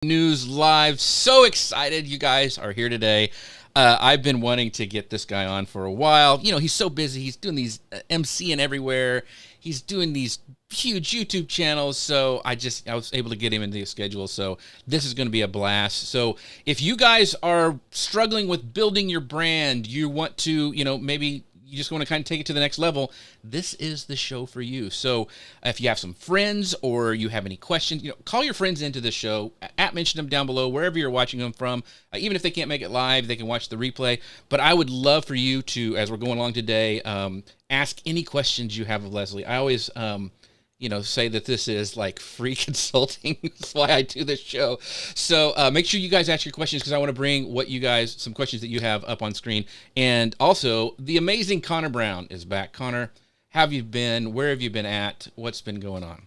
News Live. So excited you guys are here today. I've been wanting to get this guy on for a while. You know, he's so busy. He's doing these MCing everywhere. He's doing these huge YouTube channels. So I was able to get him into the schedule. So this is going to be a blast. So if you guys are struggling with building your brand, you want to, maybe you just want to kind of take it to the next level, this is the show for you. So if you have some friends or you have any questions, call your friends into the show, mention them down below, wherever you're watching them from. Even if they can't make it live, they can watch the replay. But I would love for you to, as we're going along today, ask any questions you have of Leslie. I always, say that this is like free consulting. That's why I do this show. So make sure you guys ask your questions, because I want to bring some questions that you have up on screen. And also, the amazing Connor Brown is back. Connor, how have you been? Where have you been at? What's been going on?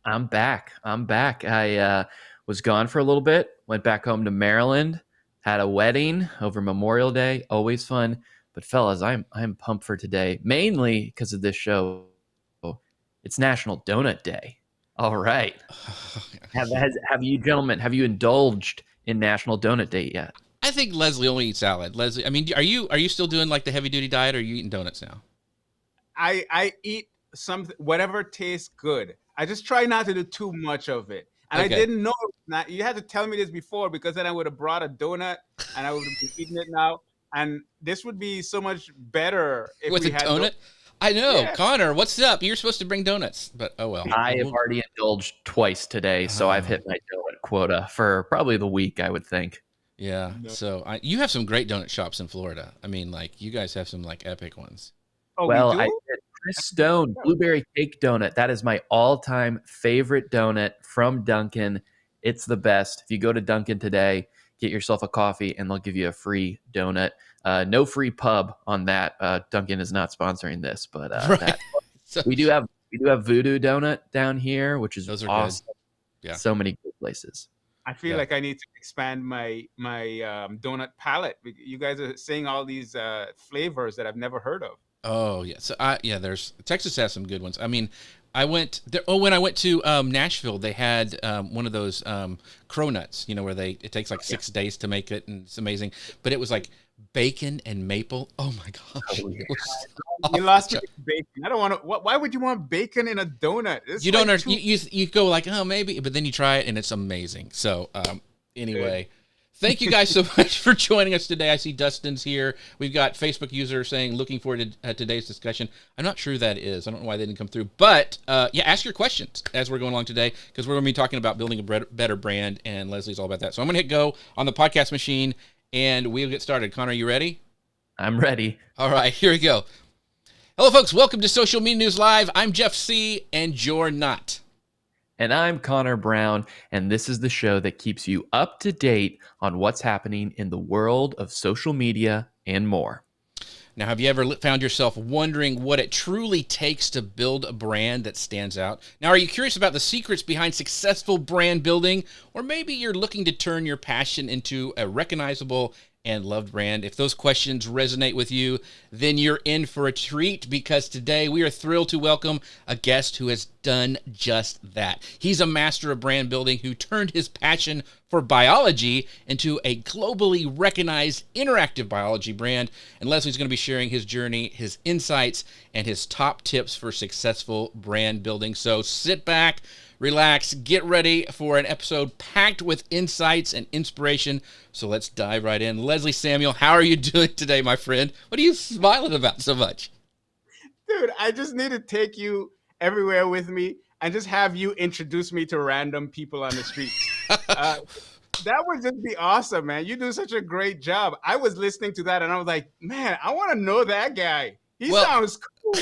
I'm back. I was gone for a little bit, went back home to Maryland, had a wedding over Memorial Day. Always fun. But fellas, I'm pumped for today, mainly because of this show. It's National Donut Day. All right. Have you gentlemen, indulged in National Donut Day yet? I think Leslie only eats salad. Leslie, I mean, are you still doing like the heavy duty diet, or are you eating donuts now? I eat something, whatever tastes good. I just try not to do too much of it. And okay. I didn't know. You had to tell me this before, because then I would have brought a donut and I would have been eating it now. And this would be so much better if with we a had donut. I know, yeah. Connor, what's up? You're supposed to bring donuts, but oh well. I have already indulged twice today, so I've hit my donut quota for probably the week, I would think. Yeah. No. So you have some great donut shops in Florida. I mean, like, you guys have some like epic ones. Oh, well, I did Chris Stone blueberry cake donut. That is my all-time favorite donut from Dunkin'. It's the best. If you go to Dunkin' today, get yourself a coffee, and they'll give you a free donut. No free pub on that. Dunkin' is not sponsoring this, but right. we do have Voodoo Donut down here, which is awesome. Good. Yeah, so many good places. I feel like I need to expand my donut palette. You guys are saying all these flavors that I've never heard of. Oh yeah, so there's Texas has some good ones. I mean, I went there. Oh, when I went to Nashville, they had one of those cronuts, where it takes like 6 days to make it, and it's amazing. But it was like bacon and maple. Oh my gosh! Oh, yeah. You lost me with bacon. I don't want to. Why would you want bacon in a donut? It's you don't know. You go like, oh, maybe, but then you try it and it's amazing. So anyway. Thank you guys so much for joining us today. I see Dustin's here. We've got Facebook user saying, looking forward to today's discussion. I'm not sure who that is. I don't know why they didn't come through. But, ask your questions as we're going along today, because we're going to be talking about building a better brand, and Leslie's all about that. So I'm going to hit go on the podcast machine, and we'll get started. Connor, you ready? I'm ready. All right, here we go. Hello, folks. Welcome to Social Media News Live. I'm Jeff C., and you're not. And I'm Connor Brown, and this is the show that keeps you up to date on what's happening in the world of social media and more. Now, have you ever found yourself wondering what it truly takes to build a brand that stands out? Now, are you curious about the secrets behind successful brand building? Or maybe you're looking to turn your passion into a recognizable and loved brand? If those questions resonate with you, then you're in for a treat, because today we are thrilled to welcome a guest who has done just that. He's a master of brand building who turned his passion for biology into a globally recognized interactive biology brand. And Leslie's going to be sharing his journey, his insights, and his top tips for successful brand building. So sit back, relax, get ready for an episode packed with insights and inspiration. So let's dive right in. Leslie Samuel, how are you doing today, my friend? What are you smiling about so much? Dude, I just need to take you everywhere with me and just have you introduce me to random people on the streets. That would just be awesome, man. You do such a great job. I was listening to that and I was like, man, I want to know that guy. He sounds cool.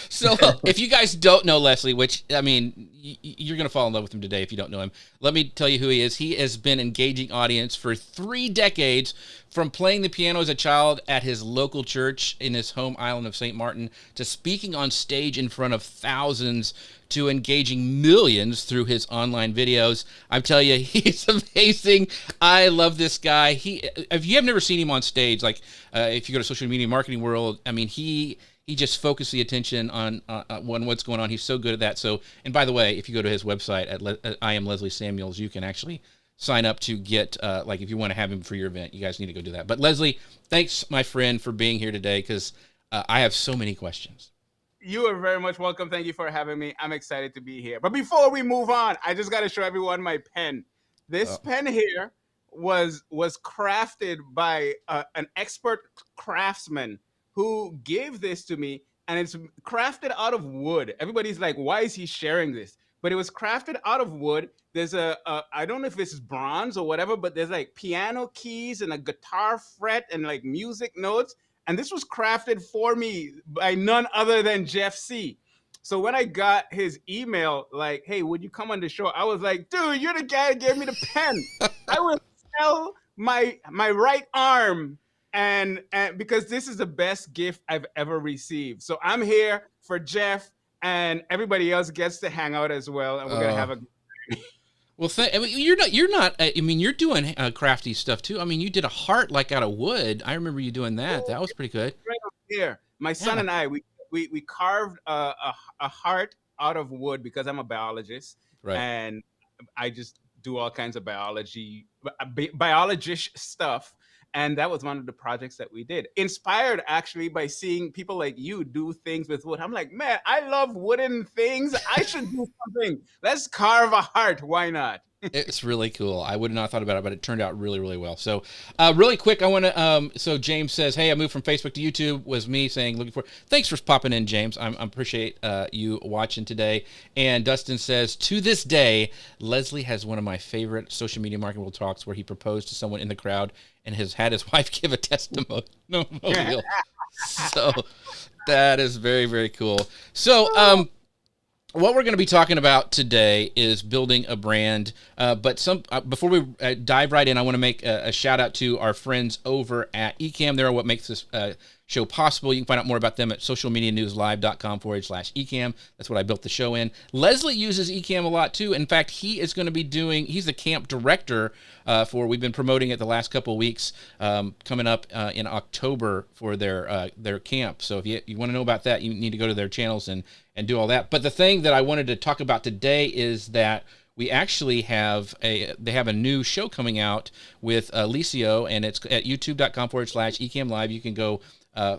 So if you guys don't know Leslie, which, I mean, you're going to fall in love with him today if you don't know him. Let me tell you who he is. He has been engaging audience for 3 decades, from playing the piano as a child at his local church in his home island of St. Maarten, to speaking on stage in front of thousands, to engaging millions through his online videos. I'm telling you, he's amazing. I love this guy. If you have never seen him on stage, like if you go to social media marketing world, I mean, he he just focused the attention on what's going on. He's so good at that. So, and by the way, if you go to his website at I am Leslie Samuels, you can actually sign up to get like if you want to have him for your event. You guys need to go do that. But Leslie, thanks, my friend, for being here today because I have so many questions. You are very much welcome. Thank you for having me. I'm excited to be here. But before we move on, I just got to show everyone my pen. This pen here was crafted by an expert craftsman who gave this to me, and it's crafted out of wood. Everybody's like, why is he sharing this? But it was crafted out of wood. There's I don't know if this is bronze or whatever, but there's like piano keys and a guitar fret and like music notes. And this was crafted for me by none other than Jeff C. So when I got his email, like, hey, would you come on the show? I was like, dude, you're the guy that gave me the pen. I would sell my right arm and because this is the best gift I've ever received. So I'm here for Jeff, and everybody else gets to hang out as well, and we're gonna have a well, I mean, you're not. I mean, you're doing crafty stuff too. I mean, you did a heart like out of wood. I remember you doing that. That was pretty good. Right up here, my son and I, we carved a heart out of wood because I'm a biologist, Right. and I just do all kinds of biologish stuff. And that was one of the projects that we did, inspired actually by seeing people like you do things with wood. I'm like, man, I love wooden things. I should do something. Let's carve a heart. Why not? It's really cool. I would not have thought about it, but it turned out really, really well. So, really quick, I want to. So James says, "Hey, I moved from Facebook to YouTube." Was me saying, "Looking for." Thanks for popping in, James. I appreciate you watching today. And Dustin says, "To this day, Leslie has one of my favorite social media marketing world talks where he proposed to someone in the crowd and has had his wife give a testimonial." So that is very, very cool. So, what we're going to be talking about today is building a brand. But before we dive right in, I want to make a shout out to our friends over at Ecamm. They're what makes this show possible. You can find out more about them at socialmedianewslive.com/Ecamm. That's what I built the show in. Leslie uses Ecamm a lot too. In fact, he is going to be he's the camp director we've been promoting it the last couple of weeks, coming up in October for their camp. So if you want to know about that, you need to go to their channels and do all that. But the thing that I wanted to talk about today is that we actually they have a new show coming out with Licio, and it's at youtube.com/Ecamm Live. You can go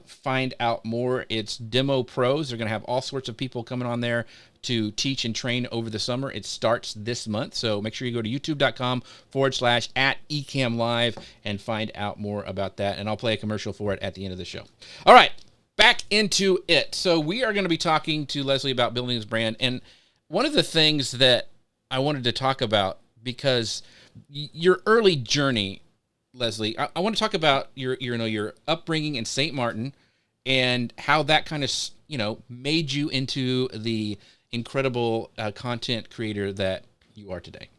find out more. It's Demo Pros. They're going to have all sorts of people coming on there to teach and train over the summer. It starts this month. So make sure you go to youtube.com/@Ecamm Live and find out more about that. And I'll play a commercial for it at the end of the show. All right, back into it. So we are going to be talking to Leslie about building his brand. And one of the things that I wanted to talk about, because your early journey, Leslie, I want to talk about your upbringing in St. Martin and how that kind of made you into the incredible content creator that you are today.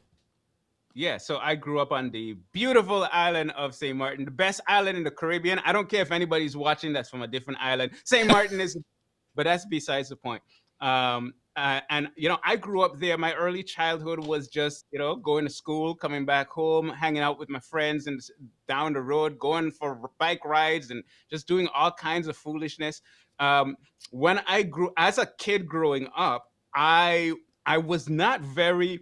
Yeah, so I grew up on the beautiful island of St. Martin, the best island in the Caribbean. I don't care if anybody's watching that's from a different island. St. Martin is, but that's besides the point. And I grew up there. My early childhood was just, going to school, coming back home, hanging out with my friends and down the road, going for bike rides and just doing all kinds of foolishness. When I grew, as a kid growing up, I was not very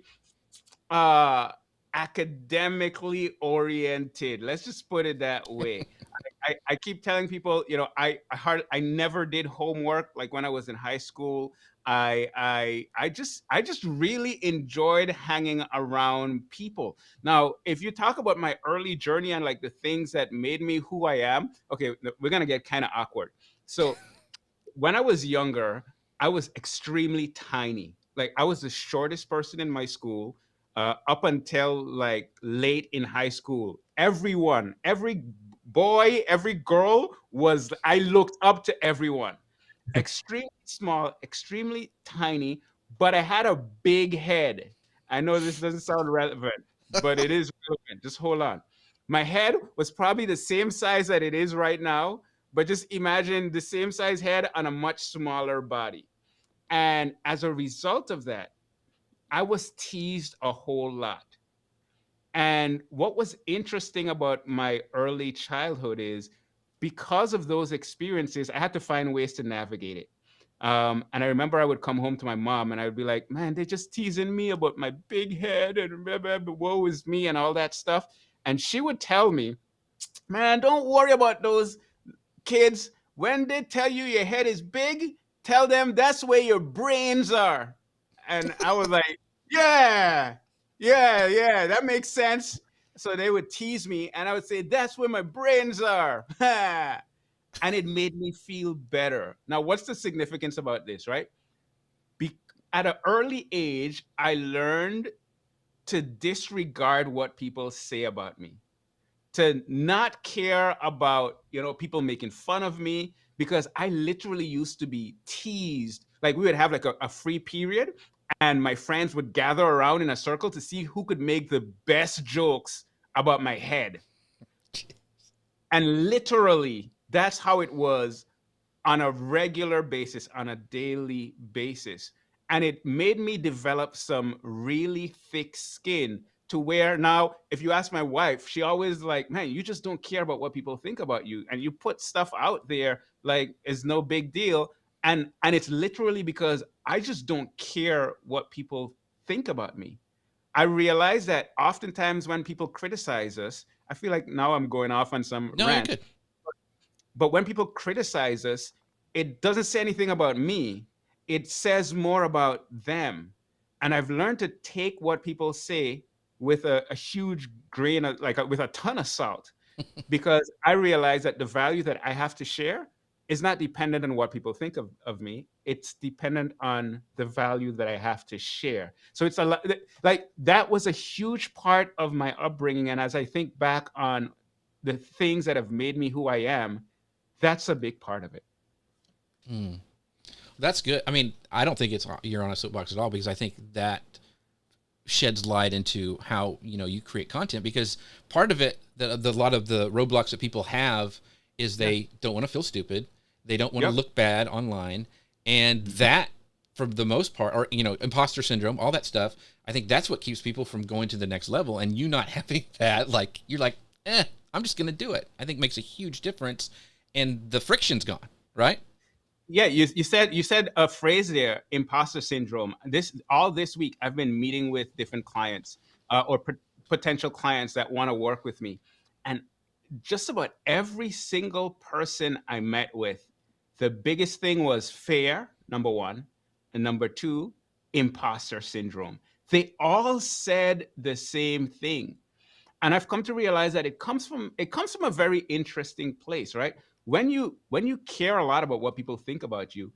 academically oriented. Let's just put it that way. I keep telling people, I never did homework. Like when I was in high school, I just really enjoyed hanging around people. Now, if you talk about my early journey and like the things that made me who I am, okay, we're gonna get kind of awkward. So when I was younger, I was extremely tiny. Like I was the shortest person in my school up until like late in high school. Every boy, every girl I looked up to everyone. Extremely small, extremely tiny, but I had a big head. I know this doesn't sound relevant, but it is relevant. Just hold on. My head was probably the same size that it is right now, but just imagine the same size head on a much smaller body. And as a result of that, I was teased a whole lot. And what was interesting about my early childhood is because of those experiences, I had to find ways to navigate it. And I remember I would come home to my mom and I would be like, man, they're just teasing me about my big head and blah, blah, blah, woe is me and all that stuff. And she would tell me, man, don't worry about those kids. When they tell you your head is big, tell them that's where your brains are. And I was like, yeah, yeah, that makes sense. So they would tease me and I would say, that's where my brains are. And it made me feel better. Now, what's the significance about this, right? Be- at an early age, I learned to disregard what people say about me, to not care about, people making fun of me, because I literally used to be teased. Like we would have like a free period and my friends would gather around in a circle to see who could make the best jokes about my head. And literally, that's how it was on a regular basis, on a daily basis. And it made me develop some really thick skin to where now, if you ask my wife, she always like, man, you just don't care about what people think about you. And you put stuff out there like it's no big deal. And it's literally because I just don't care what people think about me. I realize that oftentimes when people criticize us, I feel like now I'm going off on some No, you're rant, good. but when people criticize us, it doesn't say anything about me. It says more about them. And I've learned to take what people say with a huge grain of, like, with a ton of salt, because I realize that the value that I have to share is not dependent on what people think of me. It's dependent on the value that I have to share. So it's a lot, like that was a huge part of my upbringing. And as I think back on the things that have made me who I am, that's a big part of it. Mm. That's good. I mean, I don't think you're on a soapbox at all, because I think that sheds light into how you create content, because part of it, the lot of the roadblocks that people have is they don't want to feel stupid, they don't want to look bad online, and that, for the most part, or imposter syndrome, all that stuff. I think that's what keeps people from going to the next level. And you not having that, like you're like, I'm just gonna do it. I think makes a huge difference, and the friction's gone, right? Yeah, you said a phrase there, imposter syndrome. This week I've been meeting with different clients, or potential clients that want to work with me, and just about every single person I met with, the biggest thing was fear, number one, and number two, imposter syndrome. They all said the same thing. And I've come to realize that it comes from a very interesting place, right? When you care a lot about what people think about you,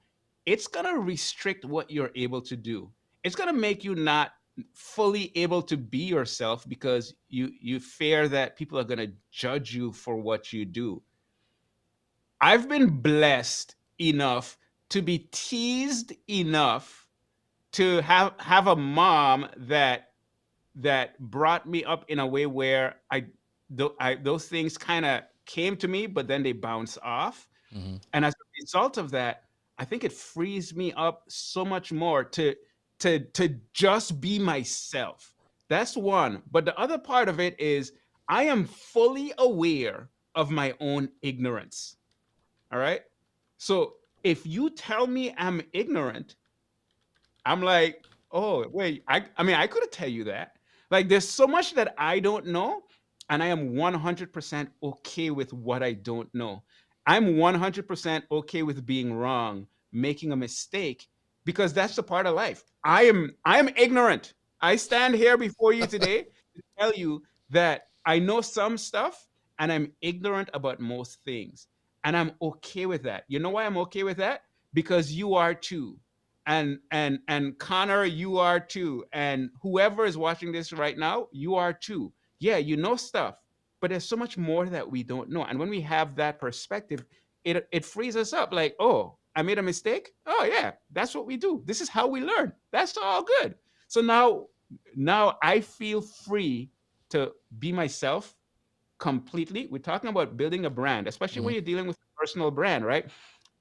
it's going to restrict what you're able to do. It's going to make you not fully able to be yourself, because you fear that people are going to judge you for what you do. I've been blessed enough to be teased enough to have a mom that brought me up in a way where those things kind of came to me, but then they bounce off. Mm-hmm. And as a result of that, I think it frees me up so much more to just be myself. That's one. But the other part of it is I am fully aware of my own ignorance. All right. So if you tell me I'm ignorant, I'm like, oh, wait, I mean, I could have tell you that. Like, there's so much that I don't know, and I am 100% okay with what I don't know. I'm 100% okay with being wrong, making a mistake, because that's the part of life. I am ignorant. I stand here before you today to tell you that I know some stuff and I'm ignorant about most things. And I'm okay with that. You know why I'm okay with that? Because you are too, and Connor, you are too, and whoever is watching this right now, you are too. Yeah, you know stuff, but there's so much more that we don't know. And when we have that perspective, it frees us up. Like, oh, I made a mistake. Oh yeah, that's what we do. This is how we learn. That's all good. So now I feel free to be myself completely. We're talking about building a brand, especially Mm-hmm. when you're dealing with a personal brand, right?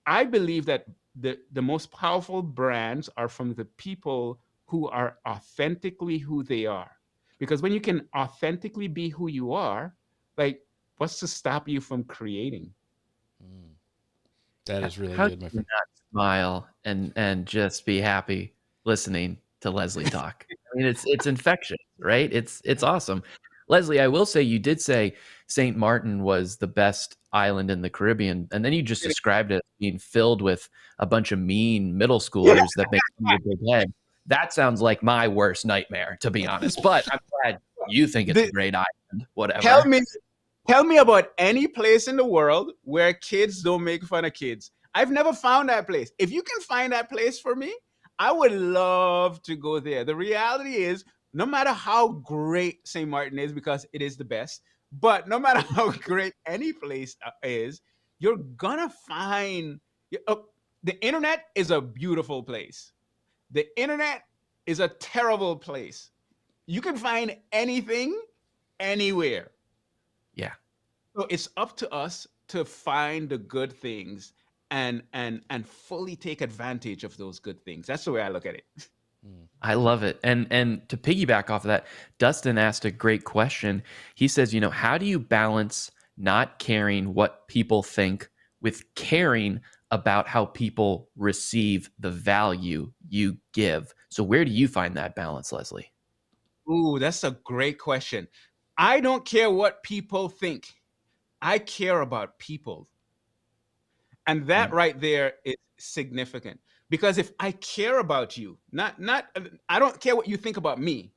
I believe that the most powerful brands are from the people who are authentically who they are. Because when you can authentically be who you are, like, what's to stop you from creating? Mm. That is really How good, can my you friend. not smile and just be happy listening to Leslie talk? I mean, it's infectious, right? It's awesome. Leslie, I will say you did say St. Martin was the best island in the Caribbean, and then you just described it as being filled with a bunch of mean middle schoolers that make fun of your big head. That sounds like my worst nightmare, to be honest. But I'm glad you think it's a The- great island. tell Whatever. me, tell me about any place in the world where kids don't make fun of kids. I've never found that place. If you can find that place for me, I would love to go there. The reality is, no matter how great St. Martin is, because it is the best, but no matter how great any place is, you're gonna find the internet is a beautiful place. The internet is a terrible place. You can find anything anywhere. Yeah. So it's up to us to find the good things and fully take advantage of those good things. That's the way I look at it. Mm. I love it. And to piggyback off of that, Dustin asked a great question. He says, how do you balance not caring what people think with caring about how people receive the value you give? So where do you find that balance, Leslie? Ooh, that's a great question. I don't care what people think. I care about people. And that Mm. right there is significant. Because if I care about you, not I don't care what you think about me,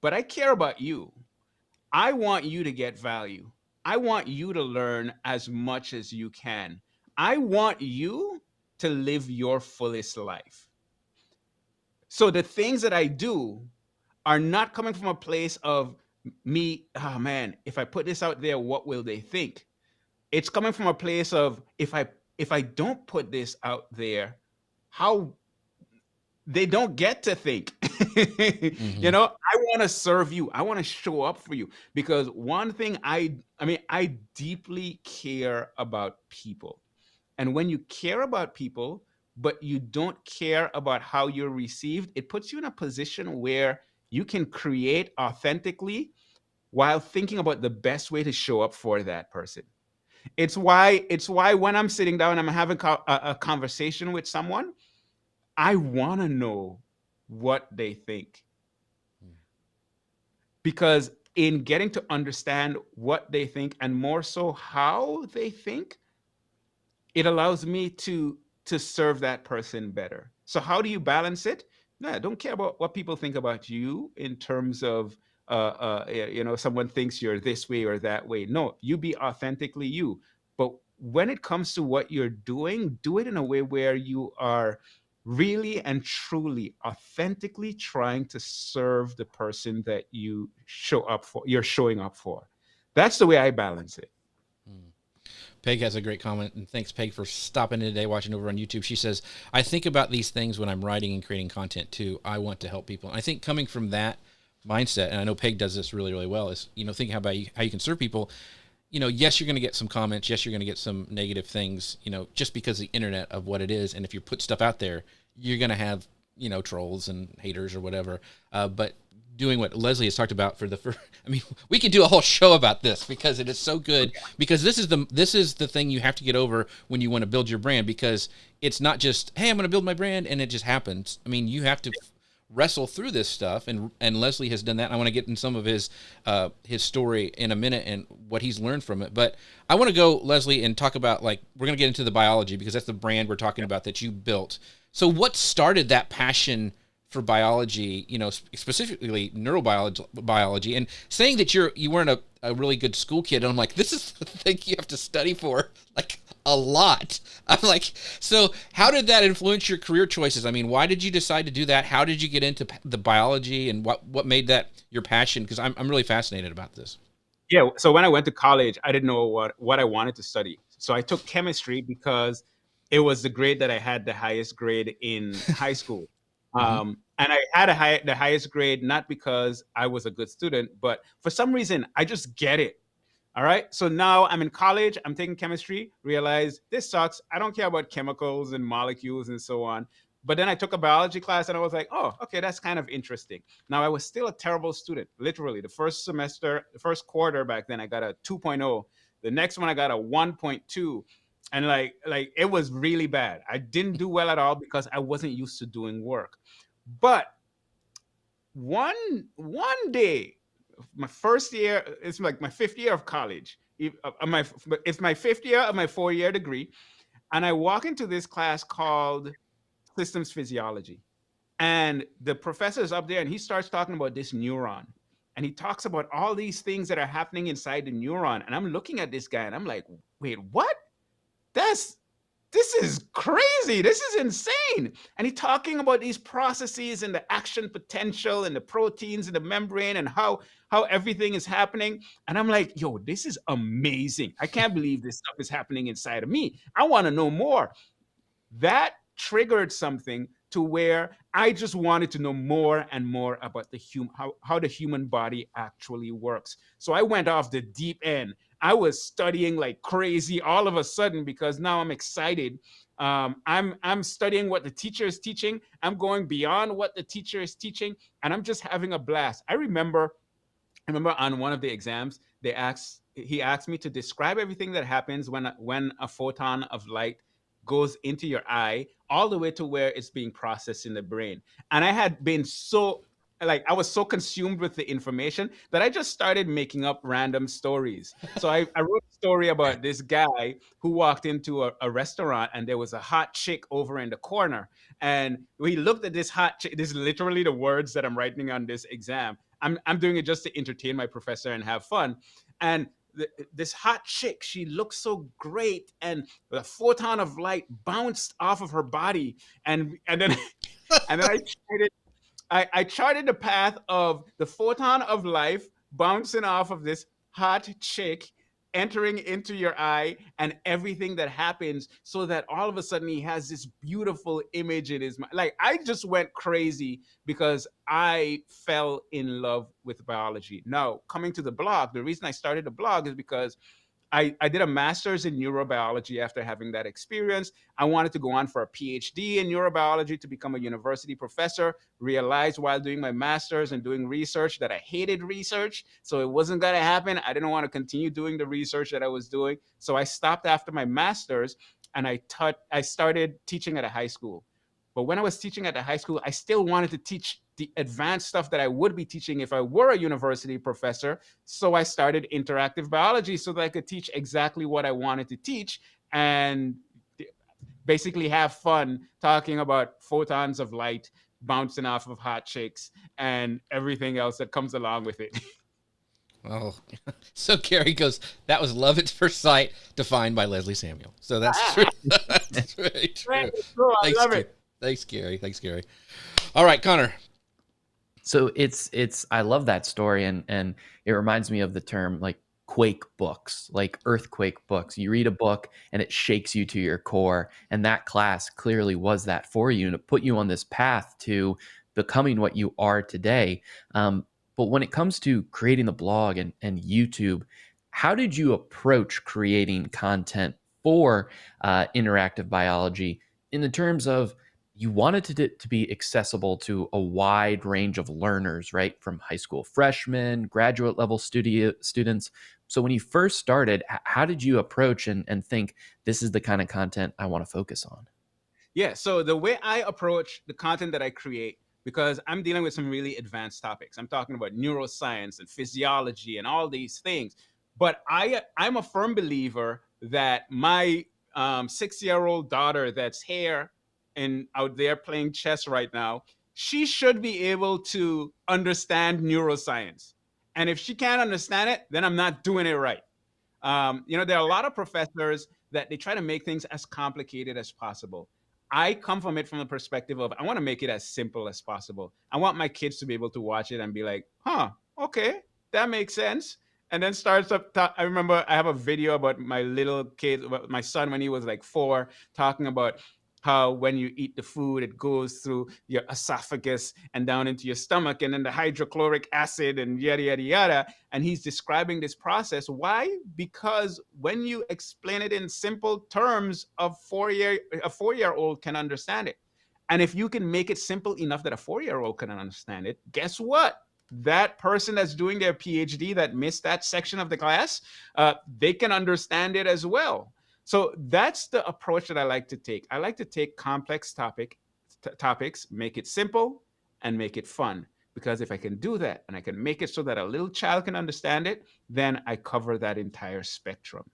but I care about you. I want you to get value. I want you to learn as much as you can. I want you to live your fullest life. So the things that I do are not coming from a place of me, oh man, if I put this out there, what will they think? It's coming from a place of if I don't put this out there, how they don't get to think. Hmm. I want to serve you. I want to show up for you because one thing I deeply care about people. And when you care about people, but you don't care about how you're received, it puts you in a position where you can create authentically while thinking about the best way to show up for that person. It's why when I'm sitting down and I'm having a conversation with someone, I want to know what they think because in getting to understand what they think and more so how they think, it allows me to serve that person better. So how do you balance it? No, I don't care about what people think about you in terms of someone thinks you're this way or that way. No, you be authentically you. But when it comes to what you're doing, do it in a way where you are really and truly authentically trying to serve the person that you're showing up for. That's the way I balance it. Peg has a great comment, and thanks, Peg, for stopping in today, watching over on YouTube. She says, I think about these things when I'm writing and creating content, too. I want to help people. And I think coming from that mindset, and I know Peg does this really, really well, is, thinking about how you can serve people. Yes, you're going to get some comments. Yes, you're going to get some negative things, just because the internet of what it is. And if you put stuff out there, you're going to have, trolls and haters or whatever. But doing what Leslie has talked about for the first, we could do a whole show about this because it is so good. Because this is the thing you have to get over when you want to build your brand, because it's not just, hey, I'm going to build my brand and it just happens. You have to wrestle through this stuff, and Leslie has done that. And I want to get in some of his story in a minute and what he's learned from it. But I want to go, Leslie, and talk about, we're going to get into the biology because that's the brand we're talking about that you built. So what started that passion for biology, specifically neurobiology, and saying that you weren't a really good school kid? And I'm like, this is the thing you have to study for a lot. I'm like, so how did that influence your career choices? Why did you decide to do that? How did you get into the biology, and what made that your passion? Because I'm really fascinated about this. Yeah. So when I went to college, I didn't know what I wanted to study. So I took chemistry because it was the grade that I had the highest grade in high school. Mm-hmm. And I had the highest grade not because I was a good student, but for some reason I just get it. All right. So now I'm in college. I'm taking chemistry. Realize this sucks. I don't care about chemicals and molecules and so on. But then I took a biology class and I was like, oh, okay, that's kind of interesting. Now, I was still a terrible student. Literally, the first semester, the first quarter back then, I got a 2.0. The next one, I got a 1.2. and like it was really bad. I didn't do well at all because I wasn't used to doing work. But one day, my first year, it's like my fifth year of college. It's my fifth year of my 4 year degree, and I walk into this class called systems physiology, and the professor is up there, and he starts talking about this neuron, and he talks about all these things that are happening inside the neuron, and I'm looking at this guy, and I'm like, wait, what? That's this is crazy. This is insane. And he's talking about these processes and the action potential and the proteins in the membrane and how everything is happening. And I'm like, yo, this is amazing. I can't believe this stuff is happening inside of me. I want to know more. That triggered something to where I just wanted to know more and more about how the human body actually works. So I went off the deep end. I was studying like crazy all of a sudden because now I'm excited. I'm studying what the teacher is teaching. I'm going beyond what the teacher is teaching, and I'm just having a blast. I remember on one of the exams, he asked me to describe everything that happens when a photon of light goes into your eye, all the way to where it's being processed in the brain. And I had been I was so consumed with the information that I just started making up random stories. So I wrote a story about this guy who walked into a restaurant, and there was a hot chick over in the corner. And we looked at this hot chick. This is literally the words that I'm writing on this exam. I'm doing it just to entertain my professor and have fun. And this hot chick, she looked so great, and the photon of light bounced off of her body, and then and then I charted the path of the photon of life bouncing off of this hot chick, entering into your eye, and everything that happens, so that all of a sudden he has this beautiful image in his mind. Like, I just went crazy because I fell in love with biology. Now, coming to the blog, the reason I started the blog is because I did a master's in neurobiology after having that experience. I wanted to go on for a PhD in neurobiology to become a university professor. Realized while doing my master's and doing research that I hated research. So it wasn't going to happen. I didn't want to continue doing the research that I was doing. So I stopped after my master's, and I started teaching at a high school. But when I was teaching at the high school, I still wanted to teach the advanced stuff that I would be teaching if I were a university professor. So I started interactive biology so that I could teach exactly what I wanted to teach, and basically have fun talking about photons of light bouncing off of hot chicks and everything else that comes along with it. Oh, so Gary goes, that was love at first sight, defined by Leslie Samuel. So that's true. That's very true. I love it. Thanks, Gary. Thanks, Gary. All right, Connor. So it's I love that story, and it reminds me of the term like quake books, like earthquake books. You read a book and it shakes you to your core, and that class clearly was that for you, and it put you on this path to becoming what you are today. But when it comes to creating the blog and YouTube, how did you approach creating content for interactive biology in the terms of you wanted it to be accessible to a wide range of learners, right? From high school freshmen, graduate level students. So when you first started, how did you approach and think this is the kind of content I want to focus on? Yeah, so the way I approach the content that I create, because I'm dealing with some really advanced topics. I'm talking about neuroscience and physiology and all these things. But I'm a firm believer that my 6-year-old daughter that's here and out there playing chess right now, she should be able to understand neuroscience. And if she can't understand it, then I'm not doing it right. There are a lot of professors that they try to make things as complicated as possible. I come from it from the perspective of I want to make it as simple as possible. I want my kids to be able to watch it and be like, huh, okay, that makes sense. And then starts up. I remember I have a video about my little kid, my son when he was like 4, talking about how when you eat the food, it goes through your esophagus and down into your stomach, and then the hydrochloric acid and yada, yada, yada. And he's describing this process. Why? Because when you explain it in simple terms, a 4-year-old can understand it. And if you can make it simple enough that a 4-year-old can understand it, guess what? That person that's doing their PhD that missed that section of the class, they can understand it as well. So that's the approach that I like to take. I like to take complex topics, make it simple, and make it fun. Because if I can do that and I can make it so that a little child can understand it, then I cover that entire spectrum.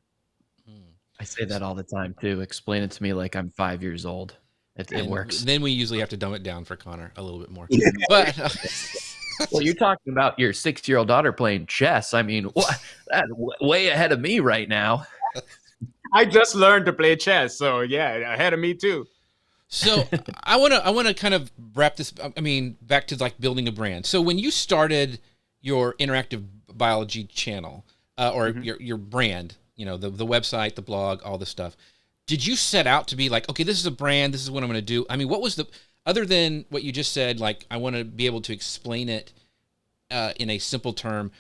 Hmm. I say that all the time too. Explain it to me like I'm 5 years old. It And works. then we usually have to dumb it down for Connor a little bit more. Yeah. But Well, you're talking about your 6-year-old daughter playing chess. I mean, what? That's way ahead of me right now. I just learned to play chess, so yeah, ahead of me too. so I want to kind of wrap this. I mean, back to like building a brand. So when you started your interactive biology channel or Mhm. your brand, you know, the website, the blog, all this stuff, did you set out to be like, okay, this is a brand, this is what I'm going to do? I mean, what was the other than what you just said? Like, I want to be able to explain it in a simple term.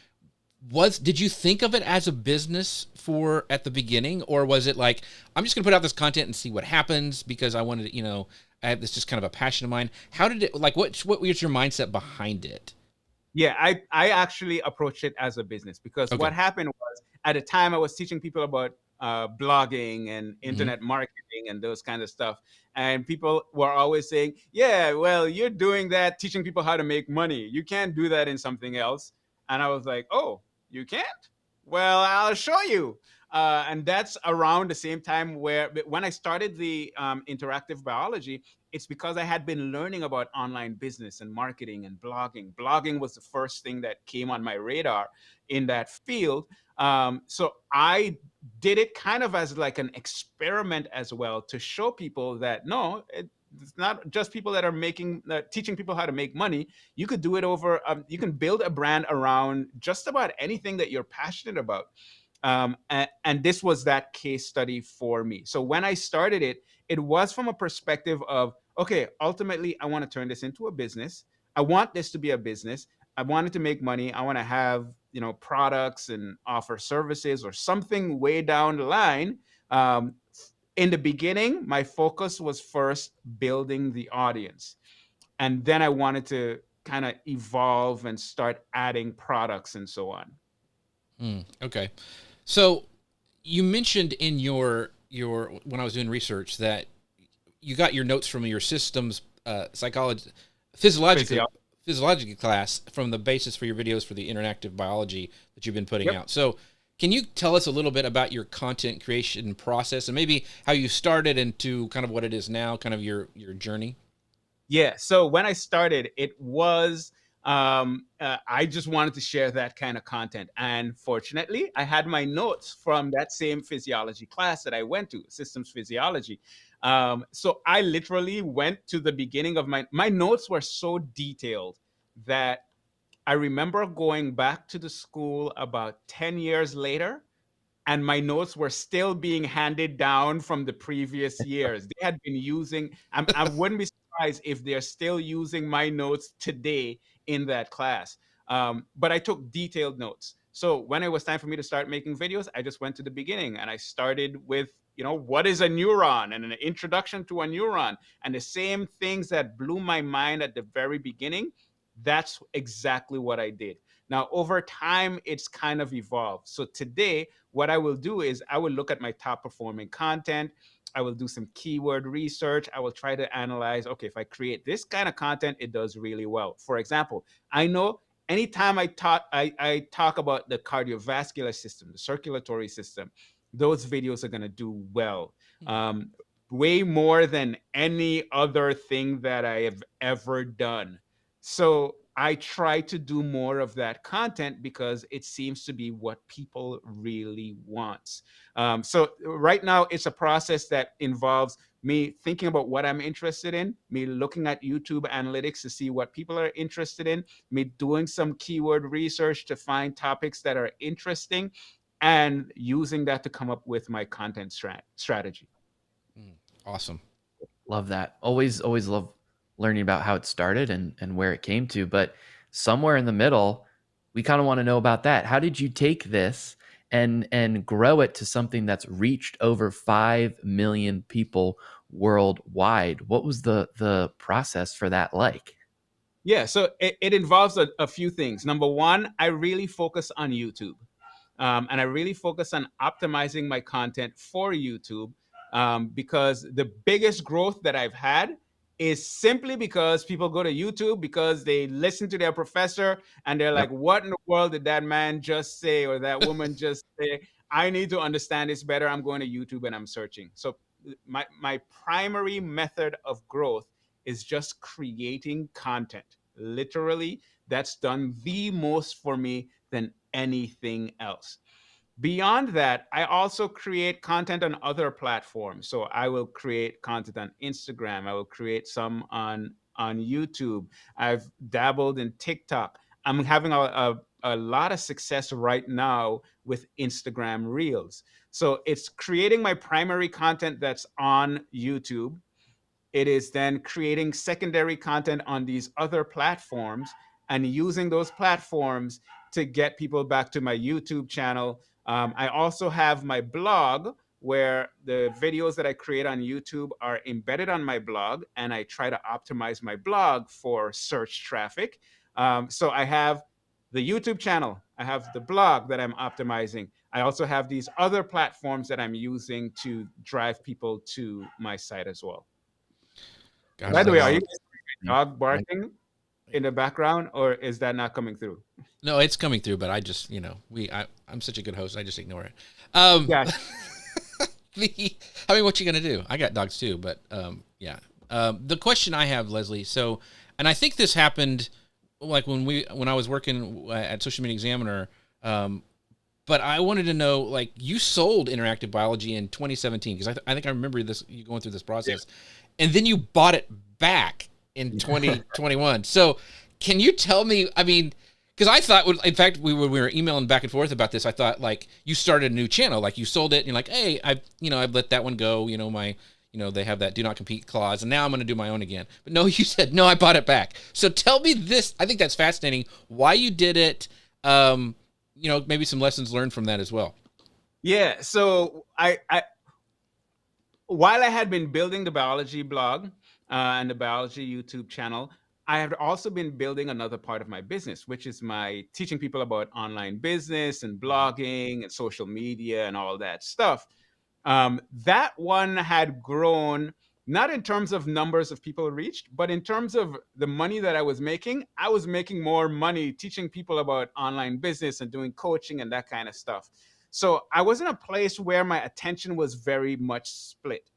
Did you think of it as a business for at the beginning, or was it like, I'm just gonna put out this content and see what happens because I wanted to, you know, I have this just kind of a passion of mine. How did it, like, what was your mindset behind it? Yeah, I actually approached it as a business because Okay. what happened was at the time I was teaching people about blogging and Hmm. internet marketing and those kind of stuff, and people were always saying, "Yeah, well, you're doing that, teaching people how to make money. You can't do that in something else." And I was like, "Oh, you can't? Well, I'll show you." And that's around the same time where when I started the interactive biology, it's because I had been learning about online business and marketing and blogging. Blogging was the first thing that came on my radar in that field. So I did it kind of as like an experiment as well to show people that no, it's not just people that are making teaching people how to make money. You could do it over. You can build a brand around just about anything that you're passionate about. And this was that case study for me. So when I started it, it was from a perspective of, okay, ultimately, I want to turn this into a business. I want this to be a business. I wanted to make money. I want to have, products and offer services or something way down the line. Um, in the beginning, my focus was first building the audience. And then I wanted to kind of evolve and start adding products and so on. Okay. So you mentioned in your when I was doing research that you got your notes from your systems psychology physiological Physio- physiology class from the basis for your videos for the interactive biology that you've been putting Yep. out. So can you tell us a little bit about your content creation process and maybe how you started into kind of what it is now, kind of your journey? Yeah. So when I started, it was I just wanted to share that kind of content, and fortunately, I had my notes from that same physiology class that I went to, systems physiology. So I literally went to the beginning of my notes were so detailed that I remember going back to the school about 10 years later and my notes were still being handed down from the previous years. They had been using, I wouldn't be surprised if they're still using my notes today in that class. But I took detailed notes. So when it was time for me to start making videos, I just went to the beginning and I started with, what is a neuron and an introduction to a neuron and the same things that blew my mind at the very beginning. That's exactly what I did. Now, over time, it's kind of evolved. So today, what I will do is I will look at my top performing content. I will do some keyword research. I will try to analyze, okay, if I create this kind of content, it does really well. For example, I know anytime I talk about the cardiovascular system, the circulatory system, those videos are going to do well. Um, Way more than any other thing that I have ever done. So I try to do more of that content because it seems to be what people really want. So right now, it's a process that involves me thinking about what I'm interested in, me looking at YouTube analytics to see what people are interested in, me doing some keyword research to find topics that are interesting, and using that to come up with my content strategy. Mm, awesome. Love that. Always love learning about how it started and where it came to. But somewhere in the middle, we kind of want to know about that. How did you take this and grow it to something that's reached over 5 million people worldwide? What was the process for that like? Yeah, so it involves a few things. Number one, I really focus on YouTube. And I really focus on optimizing my content for YouTube, because the biggest growth that I've had is simply because people go to YouTube because they listen to their professor and they're like, Yep. what in the world did that man just say or that woman just say? I need to understand this better. I'm going to YouTube and I'm searching. So my primary method of growth is just creating content. Literally, that's done the most for me than anything else. Beyond that, I also create content on other platforms. So I will create content on Instagram. I will create some on YouTube. I've dabbled in TikTok. I'm having a lot of success right now with Instagram Reels. So it's creating my primary content that's on YouTube. It is then creating secondary content on these other platforms and using those platforms to get people back to my YouTube channel. I also have my blog where the videos that I create on YouTube are embedded on my blog, and I try to optimize my blog for search traffic. So I have the YouTube channel, I have the blog that I'm optimizing. I also have these other platforms that I'm using to drive people to my site as well. Gosh, By the I way, are you love guys hearing dog I, barking in the background, or is that not coming through? no, it's coming through, but I just, I'm such a good host. I just ignore it. Um, Yeah, I mean, what you gonna do? I got dogs too, but yeah. The question I have, Leslie. So, and I think this happened like when I was working at Social Media Examiner. But I wanted to know, like, you sold Interactive Biology in 2017 because I think I remember this, you going through this process, and then you bought it back in 2021. So, can you tell me? I mean, because I thought, in fact, we were emailing back and forth about this. I thought like you started a new channel, like you sold it, and you're like, hey, I've let that one go. They have that do not compete clause, and now I'm going to do my own again. But no, you said no, I bought it back. So tell me this. I think that's fascinating. Why you did it? Maybe some lessons learned from that as well. yeah. So I while I had been building the biology blog and the biology YouTube channel, I had also been building another part of my business, which is my teaching people about online business and blogging and social media and all that stuff. That one had grown not in terms of numbers of people reached, but in terms of the money that I was making. I was making more money teaching people about online business and doing coaching and that kind of stuff. So I was in a place where my attention was very much split.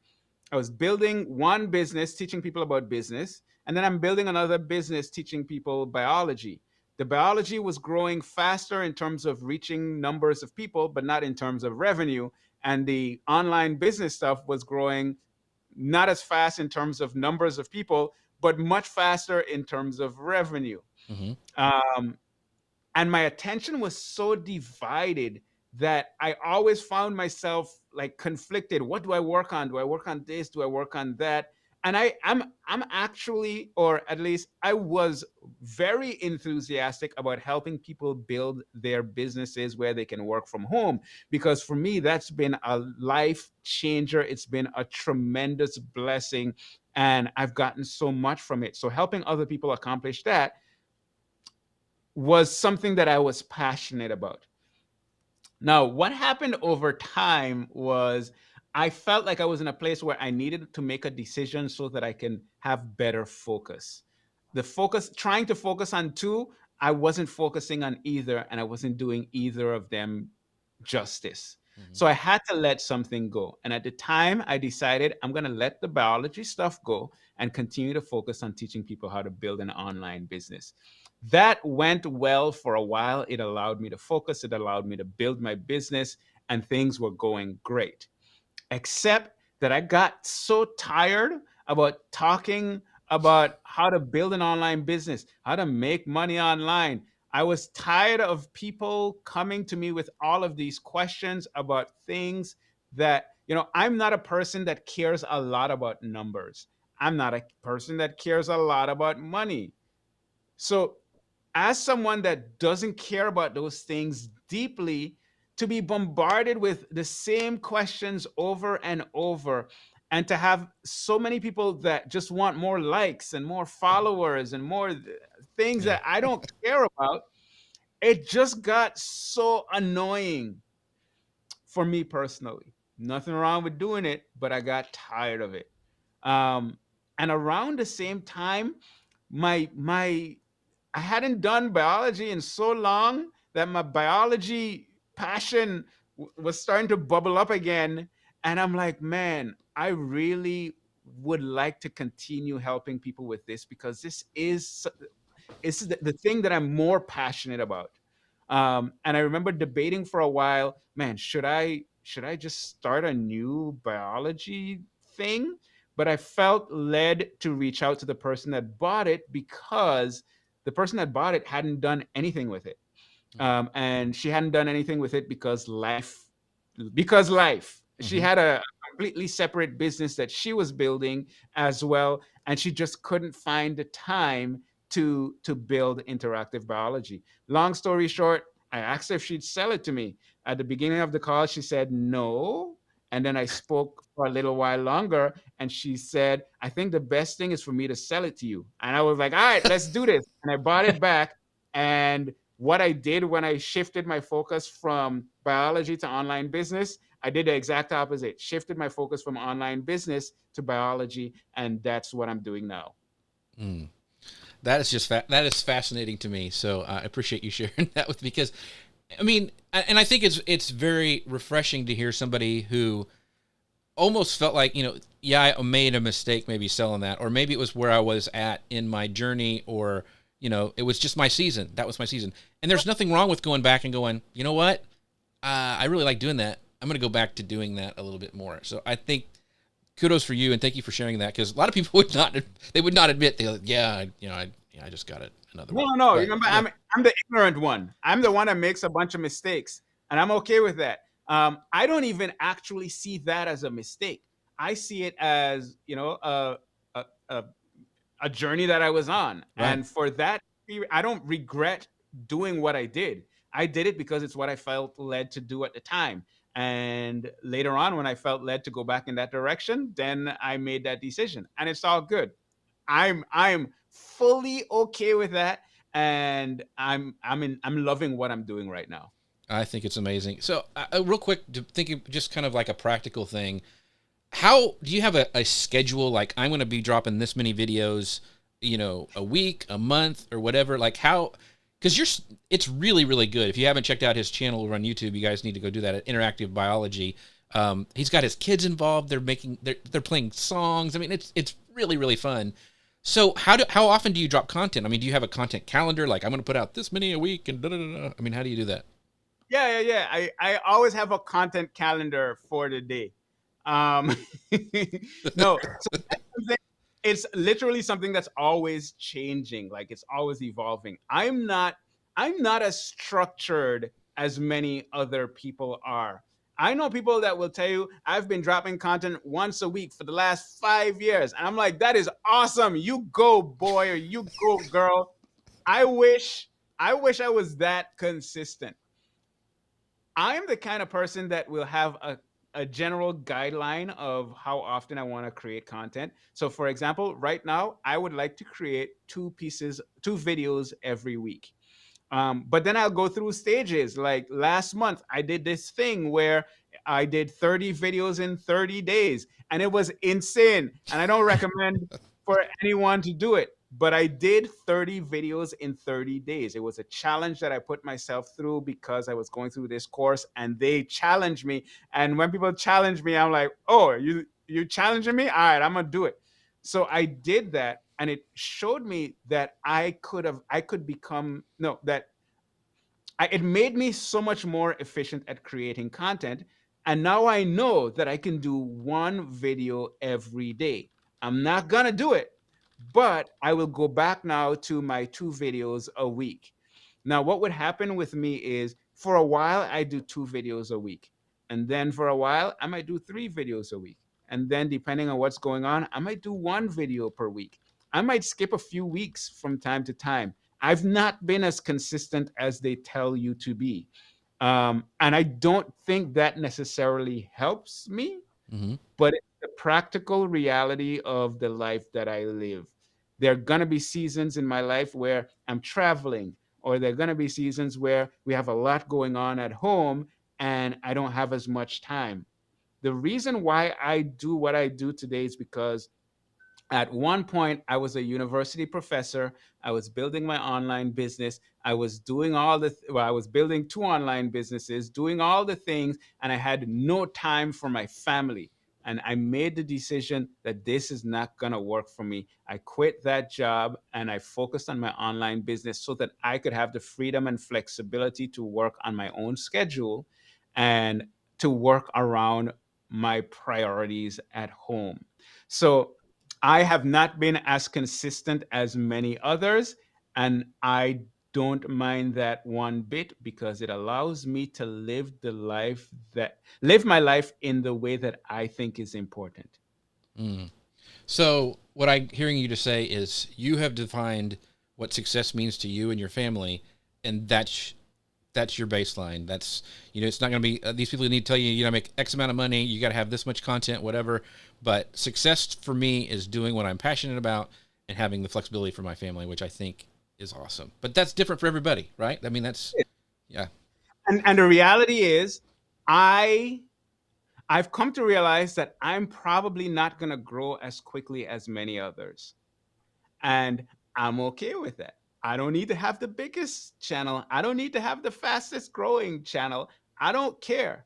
I was building one business, teaching people about business, and then I'm building another business, teaching people biology. The biology was growing faster in terms of reaching numbers of people, but not in terms of revenue. And the online business stuff was growing not as fast in terms of numbers of people, but much faster in terms of revenue. Mm-hmm. Um, and my attention was so divided that I always found myself like conflicted. What do I work on? Do I work on this? Do I work on that? And I'm actually, or at least I was very enthusiastic about helping people build their businesses where they can work from home, because for me that's been a life changer. It's been a tremendous blessing, and I've gotten so much from it. So helping other people accomplish that was something that I was passionate about. Now, what happened over time was I felt like I was in a place where I needed to make a decision so that I can have better focus. The focus, trying to focus on two, I wasn't focusing on either, and I wasn't doing either of them justice. Mm-hmm. So I had to let something go. And at the time, I decided I'm going to let the biology stuff go and continue to focus on teaching people how to build an online business. That went well for a while. It allowed me to focus, it allowed me to build my business, and things were going great. Except that I got so tired about talking about how to build an online business, how to make money online. I was tired of people coming to me with all of these questions about things that, I'm not a person that cares a lot about numbers. I'm not a person that cares a lot about money. So as someone that doesn't care about those things deeply, to be bombarded with the same questions over and over, and to have so many people that just want more likes and more followers and more things Yeah. that I don't care about, it just got so annoying for me personally. Nothing wrong with doing it, but I got tired of it. Um, and around the same time, my I hadn't done biology in so long that my biology passion was starting to bubble up again. And I'm like, man, I really would like to continue helping people with this because this is it's the thing that I'm more passionate about. And I remember debating for a while, man, should I just start a new biology thing? But I felt led to reach out to the person that bought it because the person that bought it hadn't done anything with it. And she hadn't done anything with it because life. She Mm-hmm. had a completely separate business that she was building as well, and she just couldn't find the time to build interactive biology. Long story short, I asked her if she'd sell it to me. At the beginning of the call, she said no. And then I spoke for a little while longer, and she said, I think the best thing is for me to sell it to you. And I was like, all right, let's do this. And I bought it back. And what I did when I shifted my focus from biology to online business, I did the exact opposite. Shifted my focus from online business to biology, and that's what I'm doing now. Mm. That is just that is fascinating to me. So I appreciate you sharing that with me because, I mean, and I think it's very refreshing to hear somebody who almost felt like, yeah, I made a mistake maybe selling that, or maybe it was where I was at in my journey, or it was just my season. That was my season, and there's nothing wrong with going back and going, you know what, I really like doing that. I'm going to go back to doing that a little bit more. So I think kudos for you, and thank you for sharing that, because a lot of people would not admit I just got it another No, way. no, no. But Remember, I'm the ignorant one. I'm the one that makes a bunch of mistakes, and I'm okay with that. I don't even actually see that as a mistake. I see it as a, a, a journey that I was on, right. and for that, I don't regret doing what I did. I did it because it's what I felt led to do at the time. And later on, when I felt led to go back in that direction, then I made that decision, and it's all good. I'm fully okay with that, and I'm loving what I'm doing right now. I think it's amazing. So, real quick, thinking just kind of like a practical thing, how do you have a schedule? Like, I'm going to be dropping this many videos, a week, a month, or whatever. Like, how? Because it's really, really good. If you haven't checked out his channel over on YouTube, you guys need to go do that at Interactive Biology. He's got his kids involved. They're playing songs. I mean, it's really, really fun. So how often do you drop content? I mean, do you have a content calendar? Like, I'm going to put out this many a week and da da da. I mean, how do you do that? Yeah. I always have a content calendar for the day. Um, no, so that's something- it's literally something that's always changing. Like it's always evolving. I'm not as structured as many other people are. I know people that will tell you I've been dropping content once a week for the last 5 years, and I'm like, that is awesome. You go, boy, or you go, girl. I wish I was that consistent. I am the kind of person that will have a general guideline of how often I want to create content. So, for example, right now, I would like to create two videos every week. But then I'll go through stages. Like last month, I did this thing where I did 30 videos in 30 days, and it was insane. And I don't recommend for anyone to do it. But I did 30 videos in 30 days. It was a challenge that I put myself through because I was going through this course and they challenged me. And when people challenge me, I'm like, oh, you challenging me? All right, I'm gonna do it. So I did that, and it showed me that I could become no that it made me so much more efficient at creating content. And now I know that I can do one video every day. I'm not going to do it, but I will go back now to my two videos a week. Now, what would happen with me is for a while, I do two videos a week. And then for a while, I might do three videos a week. And then, depending on what's going on, I might do one video per week. I might skip a few weeks from time to time. I've not been as consistent as they tell you to be. And I don't think that necessarily helps me, Mm-hmm. but it's the practical reality of the life that I live. There are going to be seasons in my life where I'm traveling or there are going to be seasons where we have a lot going on at home and I don't have as much time. The reason why I do what I do today is because at one point I was a university professor. I was building my online business. I was doing I was building two online businesses, doing all the things, and I had no time for my family. And I made the decision that this is not going to work for me. I quit that job and I focused on my online business so that I could have the freedom and flexibility to work on my own schedule and to work around my priorities at home. So I have not been as consistent as many others, and I don't mind that one bit because it allows me to live my life in the way that I think is important. Mm. So what I'm hearing you to say is you have defined what success means to you and your family, and that's your baseline. That's, it's not going to be these people need to tell you, make X amount of money, you got to have this much content, whatever. But success for me is doing what I'm passionate about and having the flexibility for my family, which I think is awesome. But that's different for everybody, right? I mean, yeah. And the reality is, I I've come to realize that I'm probably not going to grow as quickly as many others. And I'm okay with that. I don't need to have the biggest channel. I don't need to have the fastest growing channel. I don't care.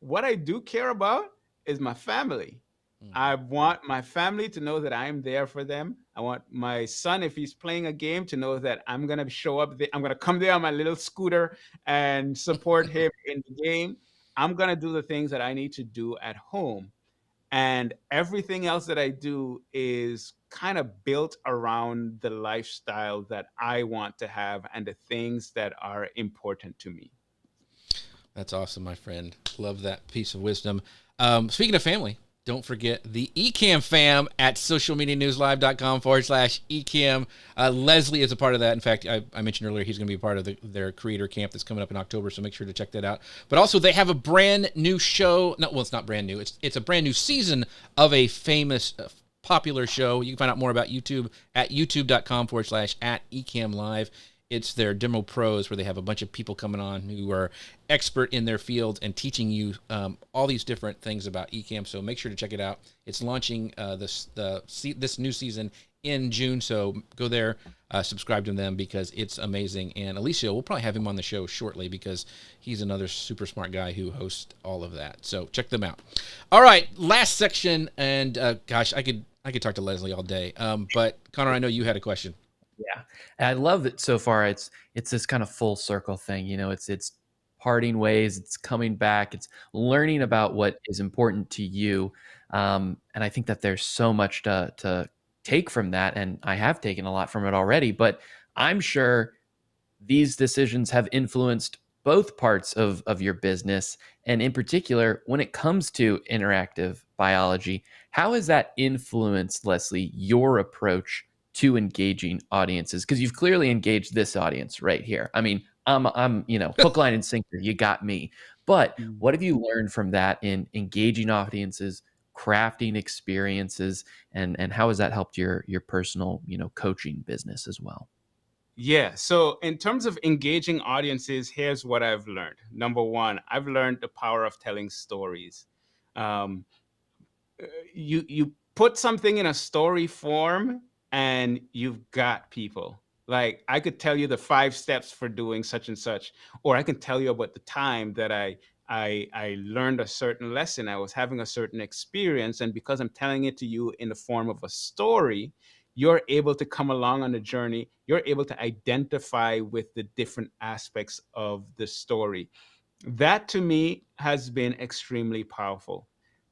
What I do care about is my family. Mhm. I want my family to know that I'm there for them. I want my son, if he's playing a game, to know that I'm going to show up there. I'm going to come there on my little scooter and support him in the game. I'm going to do the things that I need to do at home. And everything else that I do is kind of built around the lifestyle that I want to have and the things that are important to me. That's awesome, my friend. Love that piece of wisdom. Speaking of family, don't forget the Ecamm fam at socialmedianewslive.com/Ecamm. Leslie is a part of that. In fact, I mentioned earlier he's going to be a part of their creator camp that's coming up in October, so make sure to check that out. But also, they have a brand new show. No, well, it's not brand new. It's a brand new season of a famous, popular show. You can find out more about YouTube at youtube.com/@Ecamm Live. It's their demo pros where they have a bunch of people coming on who are expert in their field and teaching you all these different things about Ecamm. So make sure to check it out. It's launching this new season in June. So go there, subscribe to them because it's amazing. And Alicia, we'll probably have him on the show shortly because he's another super smart guy who hosts all of that. So check them out. All right, last section. And gosh, I could talk to Leslie all day. But Connor, I know you had a question. Yeah. And I love that so far it's this kind of full circle thing. It's parting ways, it's coming back, it's learning about what is important to you. And I think that there's so much to take from that. And I have taken a lot from it already, but I'm sure these decisions have influenced both parts of your business. And in particular, when it comes to interactive biology, how has that influenced, Leslie, your approach to engaging audiences? Because you've clearly engaged this audience right here. I mean, I'm hook, line, and sinker. You got me. But Mm. what have you learned from that in engaging audiences, crafting experiences, and how has that helped your personal, coaching business as well? Yeah. So, in terms of engaging audiences, here's what I've learned. Number one, I've learned the power of telling stories. Um, you put something in a story form and you've got people. Like, I could tell you the 5 steps for doing such and such, or I can tell you about the time that I learned a certain lesson. I was having a certain experience, and because I'm telling it to you in the form of a story, you're able to come along on the journey. You're able to identify with the different aspects of the story. That to me has been extremely powerful.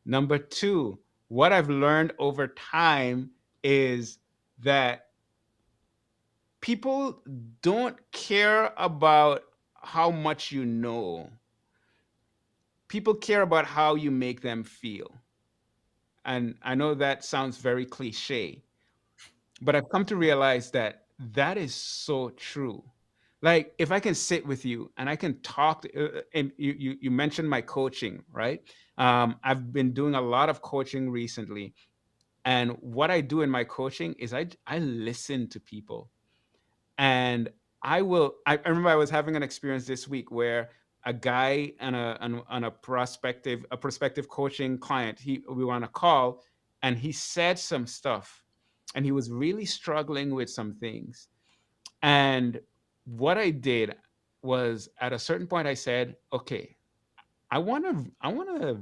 Number two, what I've learned over time is that people don't care about how much you know. People care about how you make them feel. And I know that sounds very cliche, but I've come to realize that that is so true. Like, if I can sit with you and I can talk and you mentioned my coaching, right? I've been doing a lot of coaching recently, and what I do in my coaching is I listen to people, and I remember I was having an experience this week where a guy and a prospective coaching client, we were on a call, and he said some stuff, and he was really struggling with some things. And what I did was, at a certain point, I said, okay, I want to I want to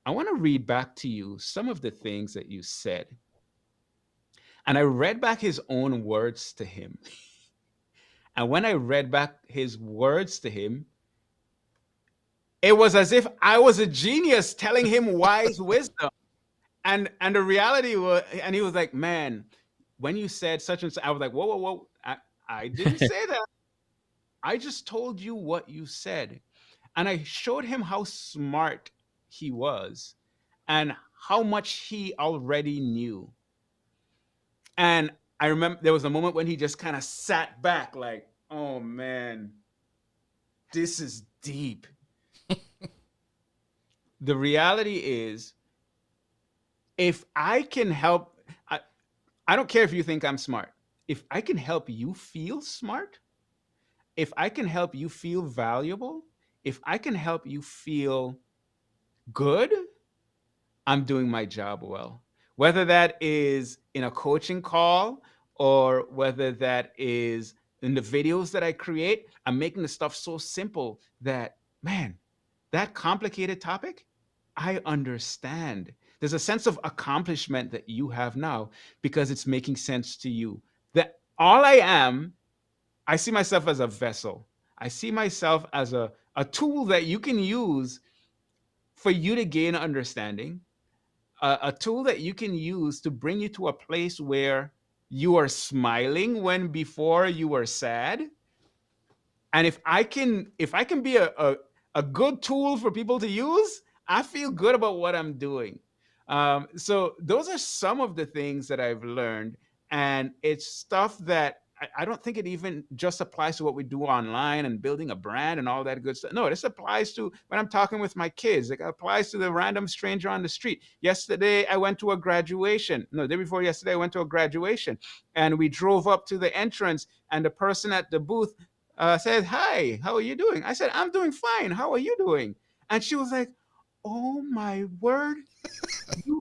I want to read back to you some of the things that you said. And I read back his own words to him. And when I read back his words to him, it was as if I was a genius telling him wise wisdom. And the reality was, and he was like, man, when you said such and such, I was like, whoa, whoa, whoa. I didn't say that. I just told you what you said. And I showed him how smart he was and how much he already knew. And I remember there was a moment when he just kind of sat back like, oh man, this is deep. The reality is, if I can help, I don't care if you think I'm smart. If I can help you feel smart, if I can help you feel valuable, if I can help you feel good, I'm doing my job well. Whether that is in a coaching call or whether that is in the videos that I create, I'm making the stuff so simple that, man, that complicated topic, I understand. There's a sense of accomplishment that you have now because it's making sense to you. That all I am, I see myself as a vessel. I see myself as a tool that you can use for you to gain understanding, a tool that you can use to bring you to a place where you are smiling when before you were sad. And if I can be a good tool for people to use, I feel good about what I'm doing. So those are some of the things that I've learned, and it's stuff that I don't think it even just applies to what we do online and building a brand and all that good stuff. No, this applies to when I'm talking with my kids. It applies to the random stranger on the street. Yesterday, I went to a graduation. No, the day before yesterday, I went to a graduation, and we drove up to the entrance, and the person at the booth said, "Hi, how are you doing?" I said, "I'm doing fine. How are you doing?" And she was like, "Oh my word, you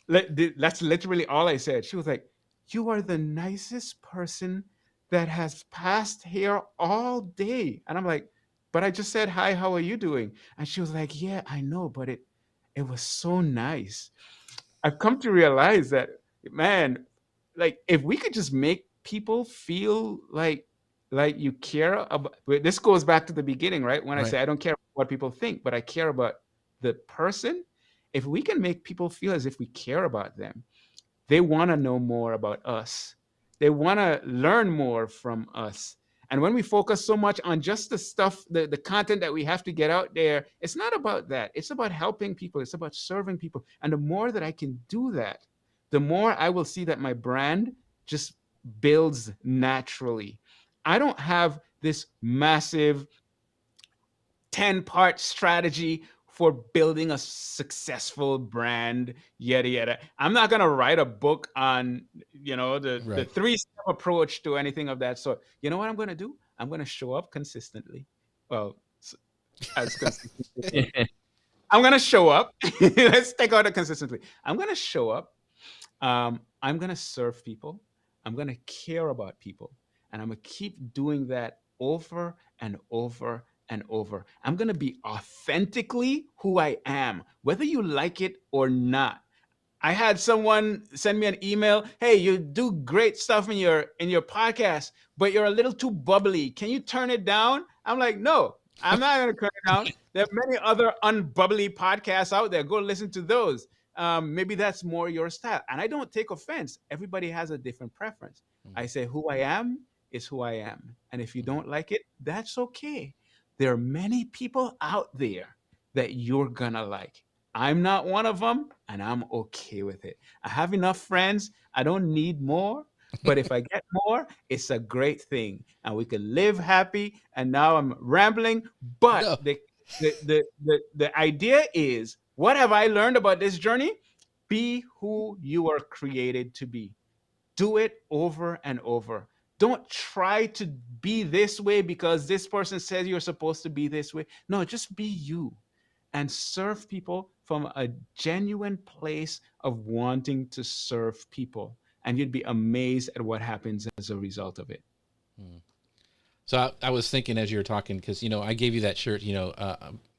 that's literally all I said." She was like, "You are the nicest person that has passed here all day." And I'm like, "But I just said hi, how are you doing?" And she was like, "Yeah, I know, but it was so nice." I've come to realize that, man, like if we could just make people feel like you care about, this goes back to the beginning, right? When I Right. say I don't care what people think, but I care about the person. If we can make people feel as if we care about them, they want to know more about us. They want to learn more from us. And when we focus so much on just the stuff, the content that we have to get out there, it's not about that. It's about helping people. It's about serving people. And the more that I can do that, the more I will see that my brand just builds naturally. I don't have this massive 10-part strategy for building a successful brand, yada yada. I'm not gonna write a book on, the Right. 3-step approach to anything of that sort. You know what I'm gonna do? I'm gonna show up consistently. Well, as consistently. I'm gonna show up. Let's take out the consistently. I'm gonna show up. I'm going to serve people. I'm going to care about people. And I'm going to keep doing that over and over and over. I'm going to be authentically who I am, whether you like it or not. I had someone send me an email. "Hey, you do great stuff in your podcast, but you're a little too bubbly. Can you turn it down?" I'm like, "No, I'm not going to turn it down. There are many other unbubbly podcasts out there. Go listen to those. Maybe that's more your style." And I don't take offense. Everybody has a different preference. I say who I am is who I am. And if you don't like it, that's okay. There are many people out there that you're going to like. I'm not one of them, and I'm okay with it. I have enough friends. I don't need more. But if I get more, it's a great thing, and we can live happy. And now I'm rambling, but No. the idea is, what have I learned about this journey? Be who you are created to be. Do it over and over. Don't try to be this way because this person says you're supposed to be this way. No, just be you and serve people from a genuine place of wanting to serve people. And you'd be amazed at what happens as a result of it. Hmm. So I was thinking as you were talking, because I gave you that shirt.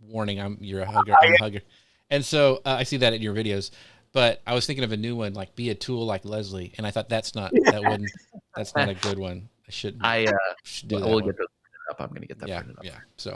Warning, you're a hugger. I'm a hugger, and so I see that in your videos. But I was thinking of a new one, like "Be a tool like Leslie," and I thought that's not a good one. I should do that We'll one. get those printed up. I'm going to get that printed up. Yeah. So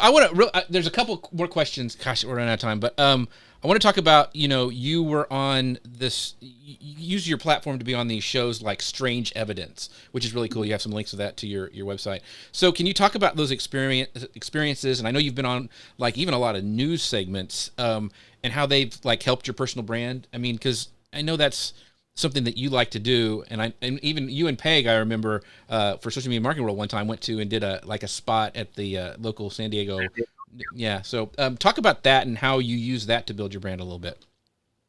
I want to. There's a couple more questions. Gosh, we're running out of time, but I want to talk about. You were on this. You use your platform to be on these shows like Strange Evidence, which is really cool. You have some links to that to your website. So can you talk about those experiences? And I know you've been on like even a lot of news segments, and how they've like helped your personal brand. I mean, because I know that's something that you like to do, and even you and Peg, I remember for Social Media Marketing World one time went to and did a spot at the local San Diego. Yeah, so talk about that and how you use that to build your brand a little bit.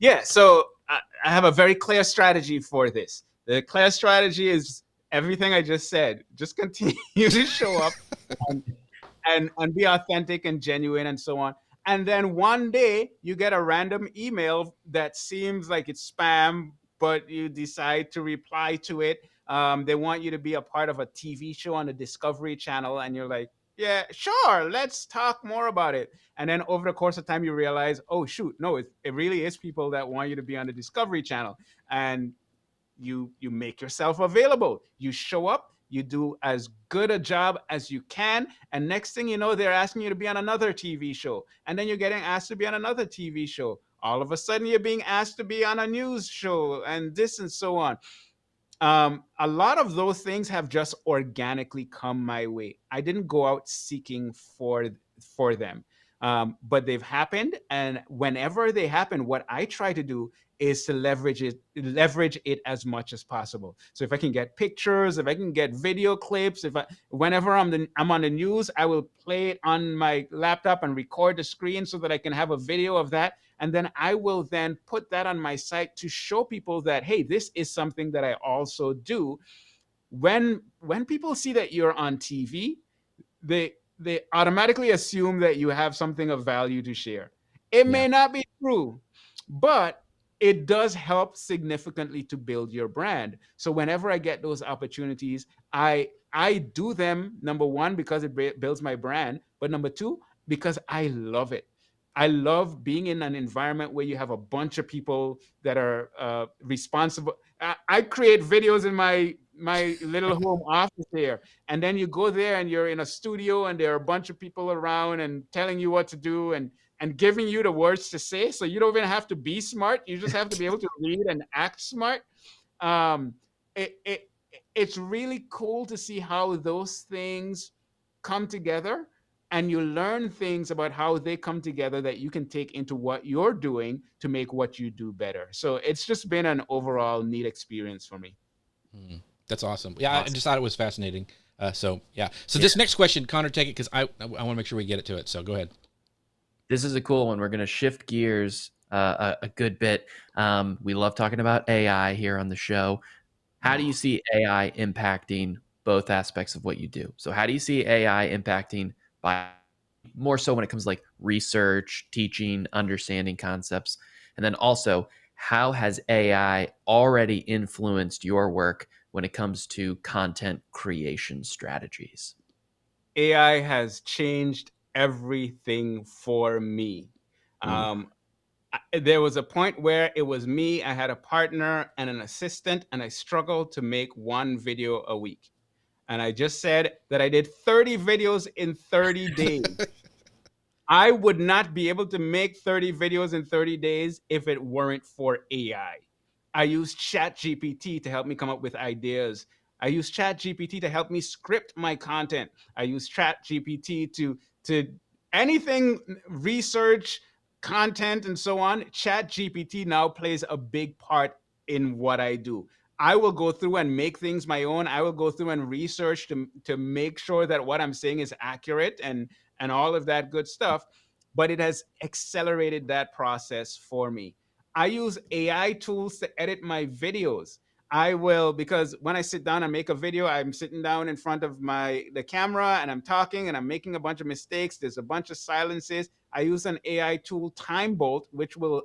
Yeah, so I have a very clear strategy for this. The clear strategy is everything I just said. Just continue to show up and be authentic and genuine and so on. And then one day you get a random email that seems like it's spam, but you decide to reply to it. They want you to be a part of a TV show on the Discovery Channel, and you're like, yeah, sure, let's talk more about it. And then over the course of time, you realize, oh, shoot, no, it really is people that want you to be on the Discovery Channel. And you make yourself available. You show up, you do as good a job as you can, and next thing you know, they're asking you to be on another TV show, and then you're getting asked to be on another TV show. All of a sudden, you're being asked to be on a news show, and this and so on. A lot of those things have just organically come my way. I didn't go out seeking for them, but they've happened. And whenever they happen, what I try to do is to leverage it as much as possible. So if I can get pictures, if I can get video clips, whenever I'm on the news, I will play it on my laptop and record the screen so that I can have a video of that. And then I will then put that on my site to show people that, hey, this is something that I also do. When people see that you're on TV, they automatically assume that you have something of value to share. It may not be true, but it does help significantly to build your brand. So whenever I get those opportunities, I do them, number one, because it builds my brand, but number two, because I love it. I love being in an environment where you have a bunch of people that are responsible. I create videos in my little home office here, and then you go there and you're in a studio and there are a bunch of people around and telling you what to do and giving you the words to say. So you don't even have to be smart. You just have to be able to read and act smart. Um, it's really cool to see how those things come together, and you learn things about how they come together that you can take into what you're doing to make what you do better. So it's just been an overall neat experience for me. That's awesome. Yeah, awesome. I just thought it was fascinating. So this next question, Connor, take it, because I want to make sure we get it to it. So go ahead. This is a cool one. We're going to shift gears a good bit. We love talking about AI here on the show. How do you see AI impacting both aspects of what you do? So how do you see AI impacting by more so when it comes to like research, teaching, understanding concepts? And then also, how has AI already influenced your work when it comes to content creation strategies? AI has changed everything for me. There was a point where it was me, I had a partner and an assistant, and I struggled to make one video a week. And I just said that I did 30 videos in 30 days. I would not be able to make 30 videos in 30 days if it weren't for AI. I used ChatGPT to help me come up with ideas. I used ChatGPT to help me script my content. I used ChatGPT to anything research, content, and so on. ChatGPT now plays a big part in what I do. I will go through and make things my own. I will go through and research to make sure that what I'm saying is accurate and all of that good stuff. But it has accelerated that process for me. I use AI tools to edit my videos. I will, because when I sit down and make a video, I'm sitting down in front of the camera and I'm talking and I'm making a bunch of mistakes. There's a bunch of silences. I use an AI tool, Time Bolt, which will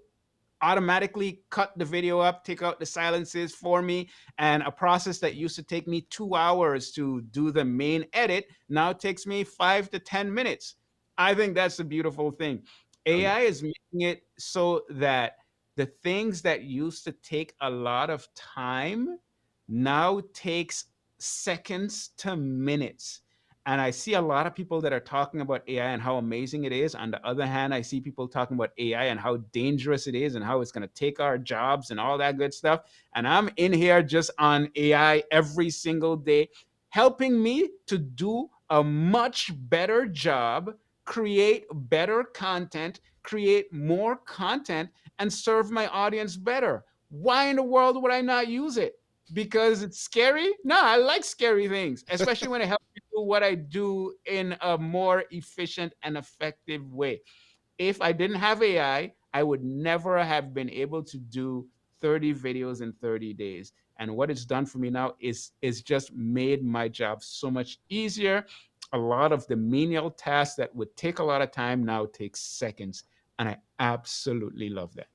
automatically cut the video up, take out the silences for me. And a process that used to take me 2 hours to do the main edit now takes me 5 to 10 minutes. I think that's a beautiful thing. Oh, yeah. AI is making it so that the things that used to take a lot of time now takes seconds to minutes. And I see a lot of people that are talking about AI and how amazing it is. On the other hand, I see people talking about AI and how dangerous it is and how it's going to take our jobs and all that good stuff. And I'm in here just on AI every single day, helping me to do a much better job, create better content, create more content, and serve my audience better. Why in the world would I not use it? Because it's scary? No, I like scary things, especially when it helps me do what I do in a more efficient and effective way. If I didn't have I would never have been able to do 30 videos in 30 days. And what it's done for me now is just made my job so much easier. A lot of the menial tasks that would take a lot of time now take seconds. And I absolutely love that.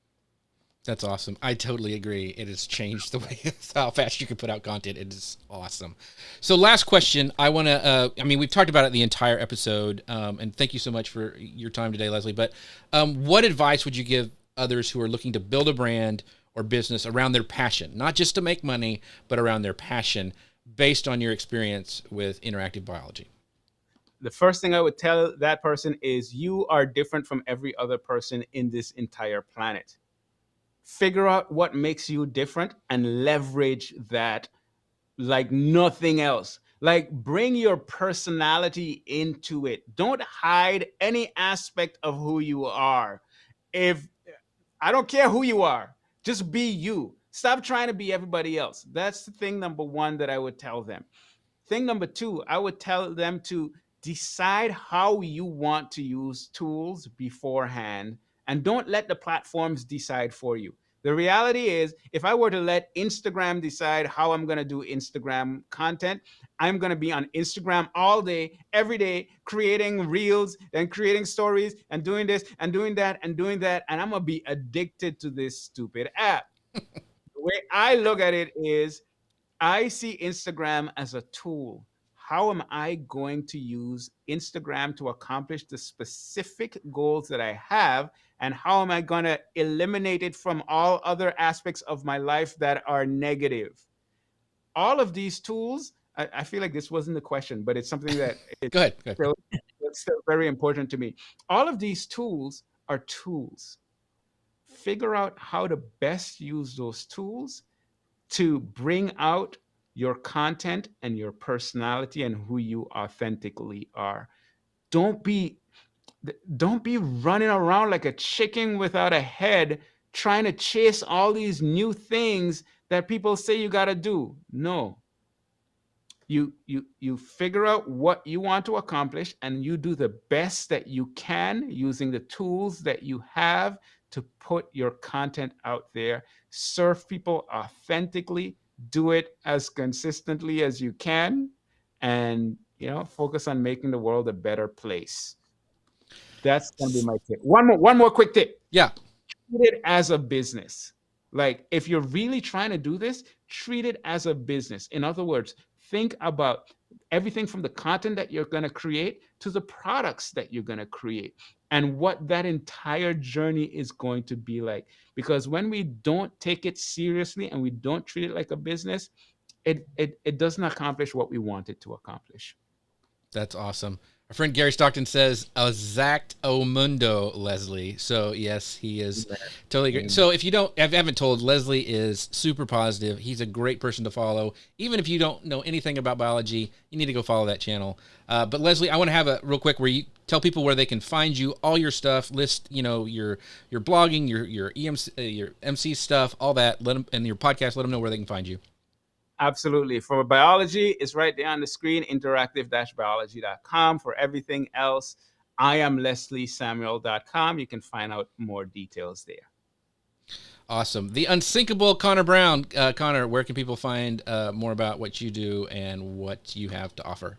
That's awesome. I totally agree. It has changed the way how fast you can put out content. It is awesome. So, last question. I want to. I mean, we've talked about it the entire episode, and thank you so much for your time today, Leslie. But what advice would you give others who are looking to build a brand or business around their passion, not just to make money, but around their passion, based on your experience with interactive biology? The first thing I would tell that person is you are different from every other person in this entire planet. Figure out what makes you different and leverage that like nothing else. Like bring your personality into it. Don't hide any aspect of who you are. If I don't care who you are, just be you. Stop trying to be everybody else. That's the thing number one that I would tell them. Thing number two, I would tell them to decide how you want to use tools beforehand and don't let the platforms decide for you. The reality is, if I were to let Instagram decide how I'm going to do Instagram content, I'm going to be on Instagram all day, every day, creating reels and creating stories and doing this and doing that and doing that. And I'm going to be addicted to this stupid app. The way I look at it is, I see Instagram as a tool. How am I going to use Instagram to accomplish the specific goals that I have? And how am I going to eliminate it from all other aspects of my life that are negative? All of these tools, I feel like this wasn't the question, but it's something that Go ahead. Go ahead. it's still very important to me. All of these tools are tools. Figure out how to best use those tools to bring out your content and your personality and who you authentically are. Don't be don't be running around like a chicken without a head trying to chase all these new things that people say you got to do. No. You figure out what you want to accomplish and you do the best that you can using the tools that you have to put your content out there. Serve people authentically, do it as consistently as you can, and focus on making the world a better place. That's gonna be my tip. One more quick tip. Yeah. Treat it as a business. Like if you're really trying to do this, treat it as a business. In other words, think about everything from the content that you're going to create to the products that you're going to create and what that entire journey is going to be like. Because when we don't take it seriously and we don't treat it like a business, it doesn't accomplish what we want it to accomplish. That's awesome. Our friend Gary Stockton says, "Exacto mundo, Leslie." So yes, he is totally great. So if you haven't told, Leslie is super positive. He's a great person to follow. Even if you don't know anything about biology, you need to go follow that channel. But Leslie, I want to have a real quick where you tell people where they can find you, all your stuff, list your blogging, your EMC, your MC stuff, all that. Let them, and your podcast. Let them know where they can find you. Absolutely. For biology, it's right there on the screen, interactive-biology.com. For everything else, I am lesliesamuel.com. You can find out more details there. Awesome. The unsinkable Connor Brown. Connor, where can people find more about what you do and what you have to offer?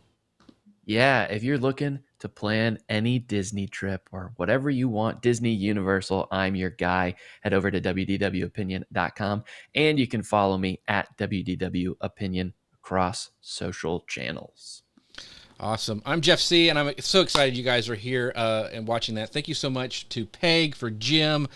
Yeah, if you're looking to plan any Disney trip or whatever you want, Disney, Universal, I'm your guy. Head over to wdwopinion.com and you can follow me at wdwopinion across social channels. Awesome. I'm Jeff C., and I'm so excited you guys are here and watching that. Thank you so much to Peg, for Jim,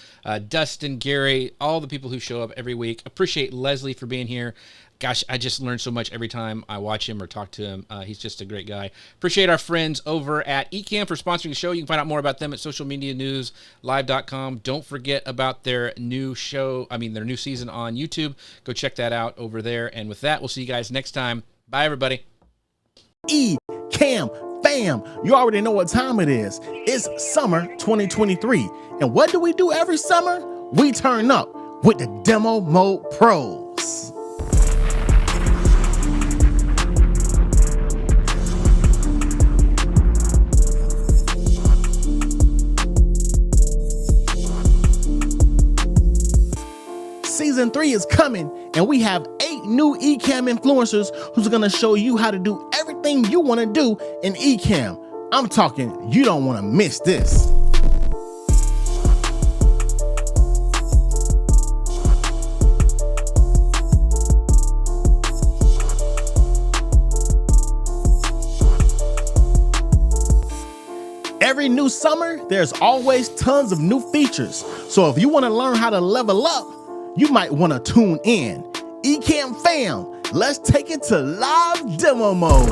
Dustin, Gary, all the people who show up every week. Appreciate Leslie for being here. Gosh, I just learn so much every time I watch him or talk to him. He's just a great guy. Appreciate our friends over at Ecamm for sponsoring the show. You can find out more about them at socialmedianewslive.com. Don't forget about their new their new season on YouTube. Go check that out over there. And with that, we'll see you guys next time. Bye, everybody. Ecamm fam, you already know what time it is. It's summer 2023. And what do we do every summer? We turn up with the Demo Mode Pros. Season 3 is coming, and we have 8 new Ecamm influencers who's gonna show you how to do everything you wanna do in Ecamm. I'm talking, you don't wanna miss this. Every new summer, there's always tons of new features. So if you wanna learn how to level up, you might want to tune in. Ecamm fam, let's take it to live demo mode.